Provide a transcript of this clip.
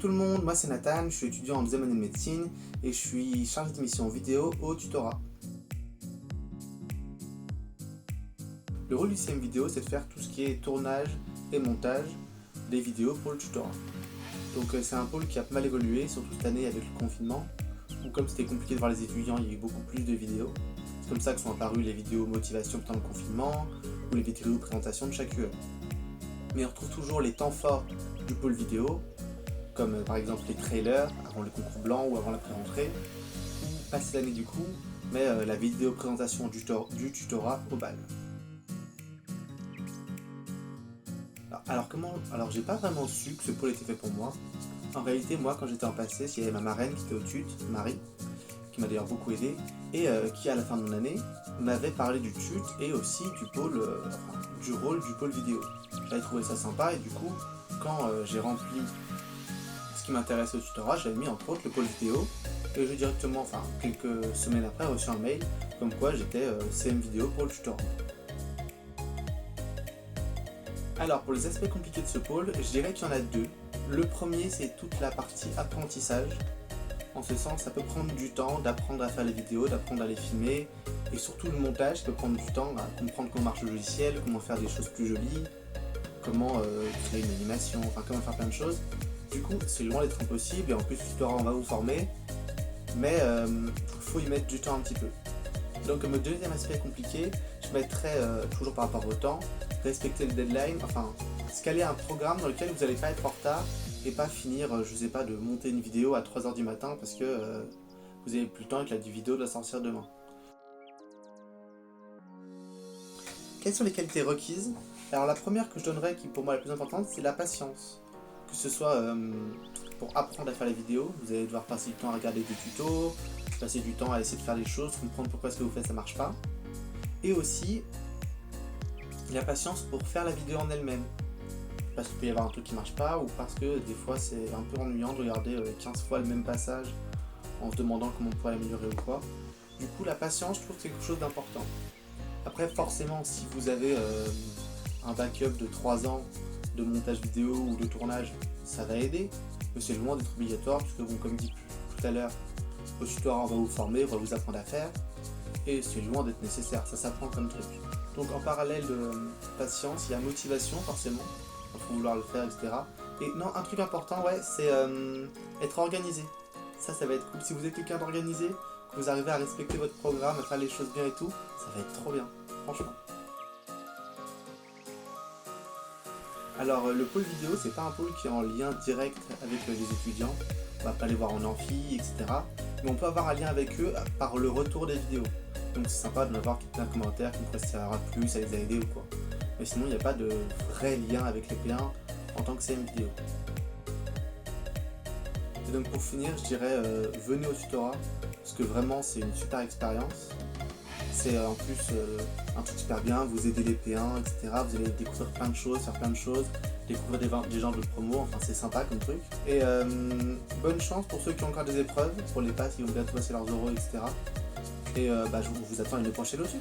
tout le monde, moi c'est Nathan, je suis étudiant en deuxième année de médecine et je suis chargé de mission vidéo au tutorat. Le rôle du CM vidéo, c'est de faire tout ce qui est tournage et montage des vidéos pour le tutorat. Donc c'est un pôle qui a pas mal évolué, surtout cette année avec le confinement, où comme c'était compliqué de voir les étudiants, il y a eu beaucoup plus de vidéos. C'est comme ça que sont apparues les vidéos motivation pendant le confinement, ou les vidéos présentation de chaque UE. Mais on retrouve toujours les temps forts du pôle vidéo, comme par exemple les trailers avant le concours blanc ou avant la pré-rentrée, ou passer l'année du coup, mais la vidéo présentation du tutorat au bal. Alors j'ai pas vraiment su que ce pôle était fait pour moi. En réalité, moi quand j'étais en passé, il y avait ma marraine qui était au TUT, Marie, qui m'a d'ailleurs beaucoup aidé, et qui à la fin de mon année m'avait parlé du TUT et aussi du rôle du pôle vidéo. J'avais trouvé ça sympa et du coup, quand j'ai rempli ce qui m'intéressait au tutorat, j'avais mis entre autres le pôle vidéo et j'ai directement, quelques semaines après, reçu un mail comme quoi j'étais CM vidéo pour le tutorat. Alors pour les aspects compliqués de ce pôle, je dirais qu'il y en a deux. Le premier, c'est toute la partie apprentissage. En ce sens, ça peut prendre du temps d'apprendre à faire les vidéos, d'apprendre à les filmer, et surtout le montage peut prendre du temps à comprendre comment marche le logiciel, comment faire des choses plus jolies, comment créer une animation, comment faire plein de choses. Du coup, c'est loin d'être impossible, et en plus, le tutorat, on va vous former, mais faut y mettre du temps un petit peu. Donc comme deuxième aspect compliqué, je mettrais toujours par rapport au temps, respecter le deadline, se caler un programme dans lequel vous n'allez pas être en retard et pas finir, de monter une vidéo à 3h du matin parce que vous avez plus le temps et que la vidéo doit sortir demain. Quelles sont les qualités requises? Alors la première que je donnerais, qui pour moi est la plus importante, c'est la patience. Que ce soit pour apprendre à faire les vidéos, vous allez devoir passer du temps à regarder des tutos, passer du temps à essayer de faire les choses, comprendre pourquoi ce que vous faites ça marche pas. Et aussi la patience pour faire la vidéo en elle-même. Parce qu'il peut y avoir un truc qui marche pas, ou parce que des fois c'est un peu ennuyant de regarder 15 fois le même passage en se demandant comment on pourrait l'améliorer ou quoi. Du coup la patience, je trouve que c'est quelque chose d'important. Après forcément si vous avez un backup de 3 ans de montage vidéo ou de tournage, ça va aider, mais c'est loin d'être obligatoire, puisque bon, comme dit tout à l'heure, au tutorat on va vous former, on va vous apprendre à faire, et c'est loin d'être nécessaire, ça s'apprend comme truc. Donc en parallèle de patience, il y a motivation forcément, il faut vouloir le faire, etc. Et non, un truc important, ouais, c'est être organisé. Ça va être cool. Si vous êtes quelqu'un d'organisé, que vous arrivez à respecter votre programme, à faire les choses bien et tout, ça va être trop bien, franchement. Alors le pôle vidéo, c'est pas un pôle qui est en lien direct avec les étudiants, on va pas les voir en amphi, etc. Mais on peut avoir un lien avec eux par le retour des vidéos. Donc c'est sympa de avoir quelqu'un commentaire qui me ça aura plu, ça les a aidés ou quoi. Mais sinon il n'y a pas de vrai lien avec les clients en tant que CM vidéo. Et donc pour finir, je dirais venez au tutorat, parce que vraiment c'est une super expérience. C'est en plus un truc super bien, vous aidez les P1, etc. Vous allez découvrir plein de choses, faire plein de choses, découvrir des gens de promo, c'est sympa comme truc. Et bonne chance pour ceux qui ont encore des épreuves, pour les passes, ils vont bientôt passer leurs oraux, etc. Et je vous attends une prochaine au sud.